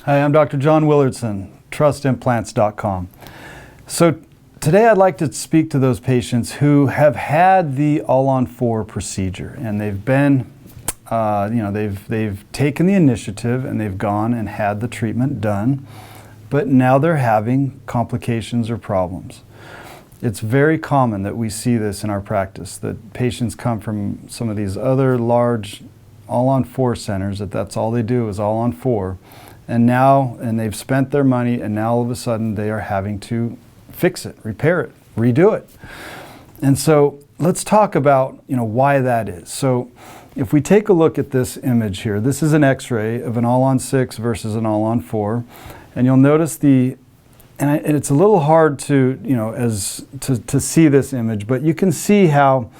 Hi, I'm Dr. John Willardson, trustimplants.com. So today I'd like to speak to those patients who have had the all-on-4 procedure, and they've been, they've taken the initiative and they've gone and had the treatment done, but now they're having complications or problems. It's very common that we see this in our practice, that patients come from some of these other large all-on-4 centers, that's all they do is all-on-4, and they've spent their money, and now all of a sudden they are having to fix it, repair it, redo it. And so let's talk about why that is. So if we take a look at this image here, this is an x-ray of an all-on-6 versus an all-on-4, and you'll notice and it's a little hard to to see this image, but you can see how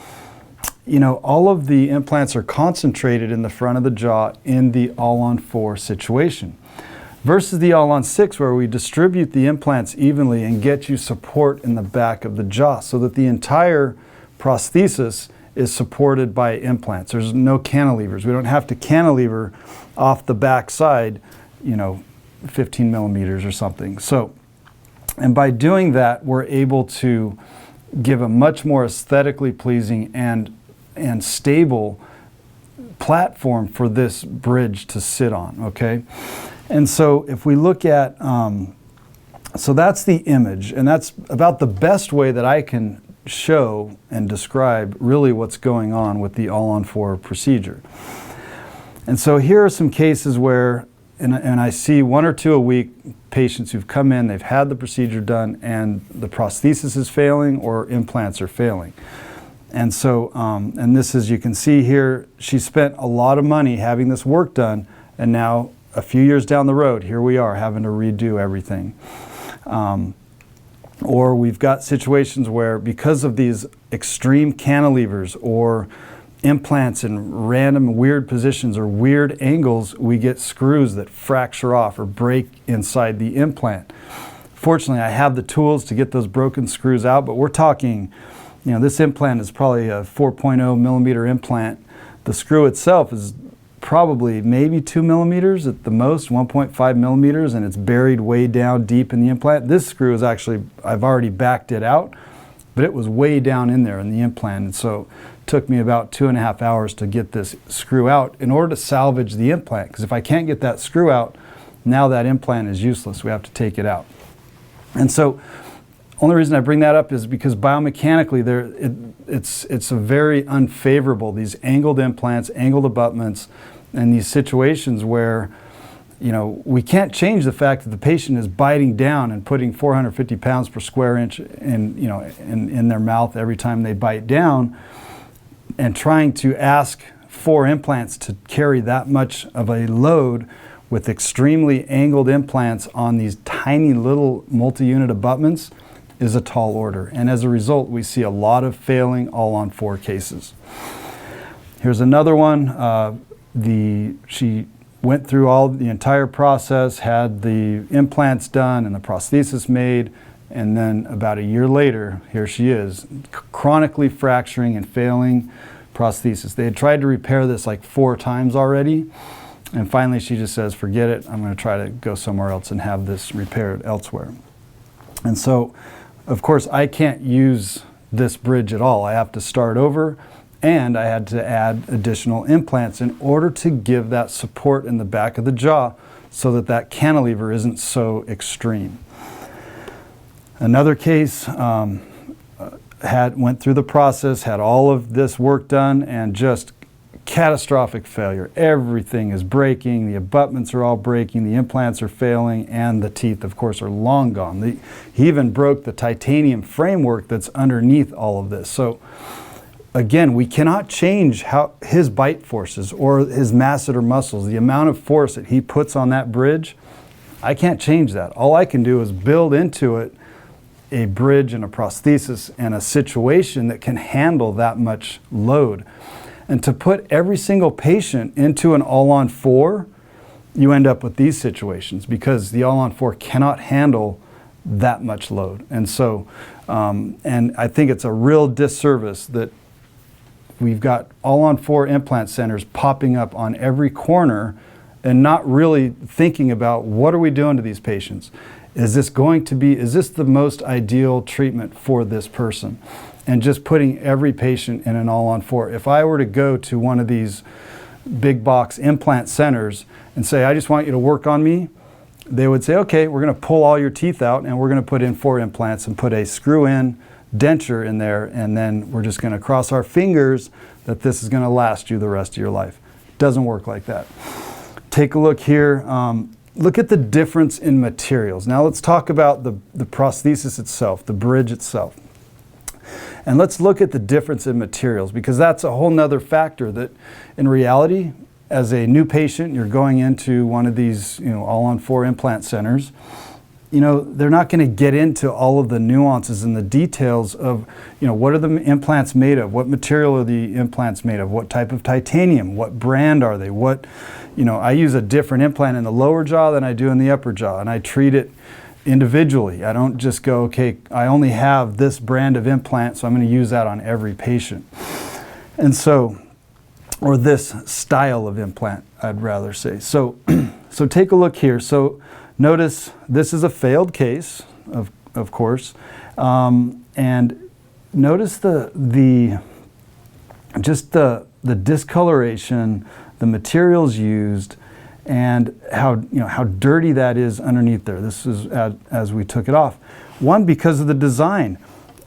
all of the implants are concentrated in the front of the jaw in the all-on-4 situation versus the all-on-6, where we distribute the implants evenly and get you support in the back of the jaw so that the entire prosthesis is supported by implants. There's no cantilevers. We don't have to cantilever off the back side 15 millimeters or something. And by doing that, we're able to give a much more aesthetically pleasing and stable platform for this bridge to sit on, okay? And so if we look at, so that's the image, and that's about the best way that I can show and describe really what's going on with the all-on-4 procedure. And so here are some cases where, and I see 1 or 2 a week, patients who've come in, they've had the procedure done, and the prosthesis is failing or implants are failing. And so, and this, as you can see here, she spent a lot of money having this work done, and now a few years down the road, here we are having to redo everything. Or we've got situations where, because of these extreme cantilevers or implants in random weird positions or weird angles, we get screws that fracture off or break inside the implant. Fortunately, I have the tools to get those broken screws out, but we're talking, this implant is probably a 4.0 millimeter implant. The screw itself is probably maybe 2 millimeters at the most, 1.5 millimeters, and it's buried way down deep in the implant. This screw is actually, I've already backed it out, but it was way down in there in the implant, and so it took me about 2.5 hours to get this screw out in order to salvage the implant, because if I can't get that screw out, now that implant is useless. We have to take it out. And so only reason I bring that up is because biomechanically it's a very unfavorable, these angled implants, angled abutments, and these situations where we can't change the fact that the patient is biting down and putting 450 pounds per square inch in their mouth every time they bite down, and trying to ask for implants to carry that much of a load with extremely angled implants on these tiny little multi-unit abutments is a tall order. And as a result, we see a lot of failing all-on-4 cases. Here's another one. She went through the entire process, had the implants done and the prosthesis made, and then about a year later, here she is, chronically fracturing and failing prosthesis. They had tried to repair this like 4 times already, and finally she just says, forget it, I'm going to try to go somewhere else and have this repaired elsewhere. And so, of course, I can't use this bridge at all. I have to start over, and I had to add additional implants in order to give that support in the back of the jaw so that that cantilever isn't so extreme. Another case went through the process, had all of this work done, and just catastrophic failure. Everything is breaking, the abutments are all breaking, the implants are failing, and the teeth, of course, are long gone. He even broke the titanium framework that's underneath all of this. So again, we cannot change how his bite forces or his masseter muscles, the amount of force that he puts on that bridge. I can't change that. All I can do is build into it a bridge and a prosthesis and a situation that can handle that much load. And to put every single patient into an all-on-4, you end up with these situations because the all-on-4 cannot handle that much load. And so, and I think it's a real disservice that we've got all-on-4 implant centers popping up on every corner and not really thinking about what are we doing to these patients. Is this the most ideal treatment for this person? And just putting every patient in an all-on-4. If I were to go to one of these big box implant centers and say, I just want you to work on me, they would say, okay, we're going to pull all your teeth out and we're going to put in 4 implants and put a screw-in denture in there, and then we're just going to cross our fingers that this is going to last you the rest of your life. Doesn't work like that. Take a look here. Look at the difference in materials. Now let's talk about the prosthesis itself, the bridge itself. And let's look at the difference in materials, because that's a whole nother factor that in reality, as a new patient, you're going into one of these, all-on-4 implant centers. They're not going to get into all of the nuances and the details of, what are the implants made of? What material are the implants made of? What type of titanium? What brand are they? I use a different implant in the lower jaw than I do in the upper jaw, and I treat it individually. I don't just go, okay, I only have this brand of implant, so I'm going to use that on every patient. And so, or this style of implant, I'd rather say. So take a look here. So notice this is a failed case, of course, and notice the discoloration, the materials used, and how dirty that is underneath there. This is as we took it off. One, because of the design.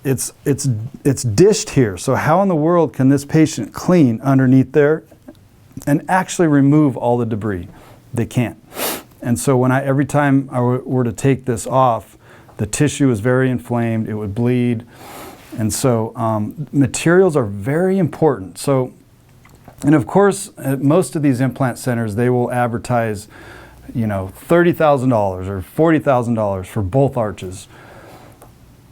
It's dished here. So how in the world can this patient clean underneath there and actually remove all the debris? They can't. And so every time I were to take this off, the tissue is very inflamed, it would bleed. And so materials are very important. So, and of course, at most of these implant centers, they will advertise, $30,000 or $40,000 for both arches.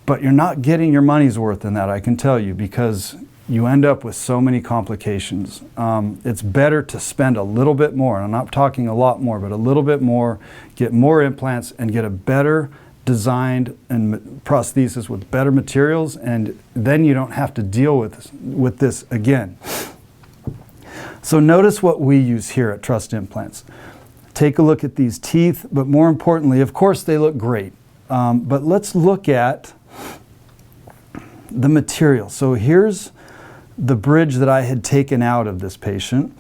But you're not getting your money's worth in that, I can tell you, because you end up with so many complications. It's better to spend a little bit more, and I'm not talking a lot more, but a little bit more, get more implants and get a better designed and prosthesis with better materials, and then you don't have to deal with this again. So notice what we use here at Trust Implants. Take a look at these teeth, but more importantly, of course they look great, but let's look at the material. So here's the bridge that I had taken out of this patient.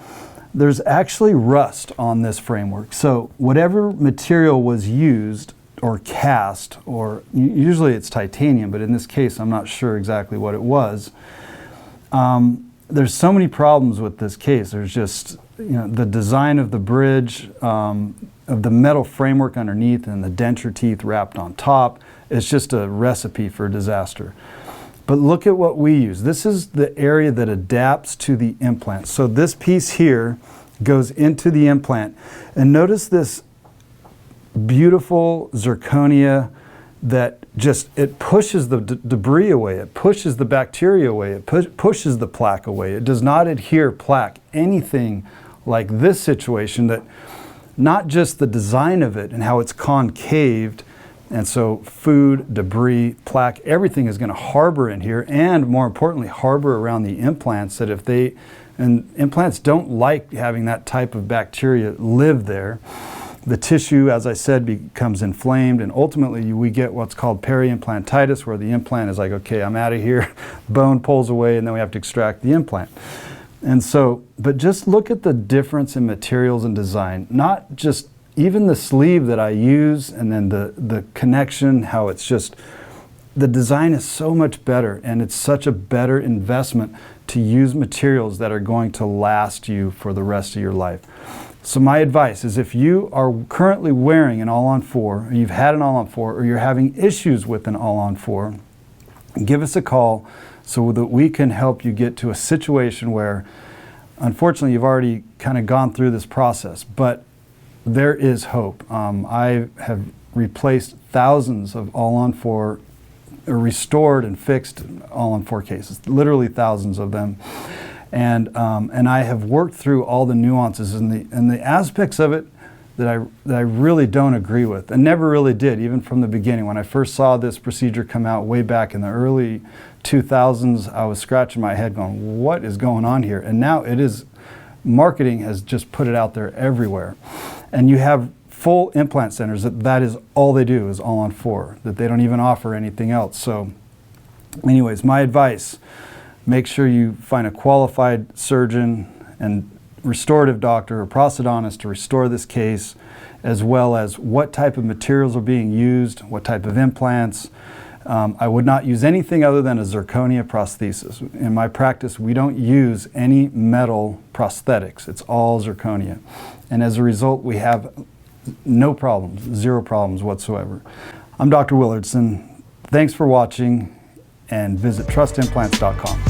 There's actually rust on this framework. So whatever material was used or cast, or usually it's titanium, but in this case I'm not sure exactly what it was. There's so many problems with this case. There's just the design of the bridge, of the metal framework underneath, and the denture teeth wrapped on top. It's just a recipe for disaster. But look at what we use. This is the area that adapts to the implant. So this piece here goes into the implant. And notice this beautiful zirconia that it pushes the debris away. It pushes the bacteria away. It pushes the plaque away. It does not adhere plaque. Anything like this situation, that not just the design of it and how it's concaved, and so food, debris, plaque, everything is going to harbor in here, and more importantly, harbor around the implants, that and implants don't like having that type of bacteria live there. The tissue, as I said, becomes inflamed, and ultimately we get what's called peri-implantitis, where the implant is like, okay, I'm out of here, bone pulls away, and then we have to extract the implant. And so, but just look at the difference in materials and design, not just even the sleeve that I use, and then the connection, how it's just, the design is so much better, and it's such a better investment to use materials that are going to last you for the rest of your life. So my advice is, if you are currently wearing an all-on-4, or you've had an all-on-4, or you're having issues with an all-on-4, give us a call so that we can help you get to a situation where, unfortunately, you've already kind of gone through this process, but there is hope. I have replaced thousands of all-on-4, or restored and fixed all-on-4 cases, literally thousands of them. And I have worked through all the nuances and the aspects of it that I really don't agree with, and never really did, even from the beginning. When I first saw this procedure come out way back in the early 2000s, I was scratching my head going, what is going on here? And now it is marketing has just put it out there everywhere. And you have full implant centers that is all they do is all-on-4, that they don't even offer anything else. So anyways, my advice, make sure you find a qualified surgeon and restorative doctor or prosthodontist to restore this case, as well as what type of materials are being used, what type of implants. I would not use anything other than a zirconia prosthesis. In my practice, we don't use any metal prosthetics. It's all zirconia. And as a result, we have no problems, 0 problems whatsoever. I'm Dr. Willardson. Thanks for watching, and visit trustimplants.com.